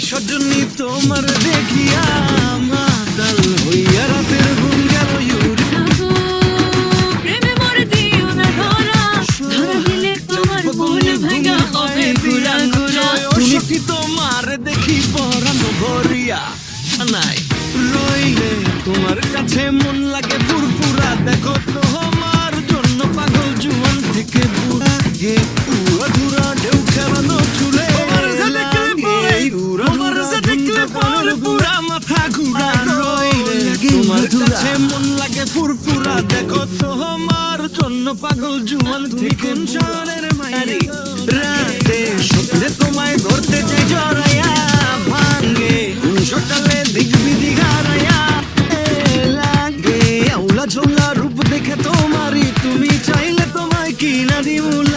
সজনী তোমার দেখিয়া মাতাল হইয়া রাতের ঘুম গেল ইউরি প্রেমে মরে দিও না ধরা ধরা দিলে তোমার মন ভাঙা হবে ঘুরা ঘুরা তুমি কি তোমার দেখি পরানো ভরিয়া নাই রইলে তোমার কাছে মন লাগে ফুরফুরা দেখো তো আমার জন্য পাগল জুয়ান থেকে বুড়া গে উড়া ধুরা ঢেউ খেলানো চুলে বুড়া মাথা ঘুরা রইলে তোমার কাছে মন লাগে ফুরফুরা দেখো তো আমার জন্য পাগল জুয়ান থেকে শহরের মায়ারি রাতে স্বপ্নে তোমায় ধরতে চাই জড়াইয়া ভাঙে সকালে দিক বিধি হারাইয়া লাগে আউলা ঝোলা রূপ দেখে তোমারই তুমি চাইলে তোমায় কি না দিমুল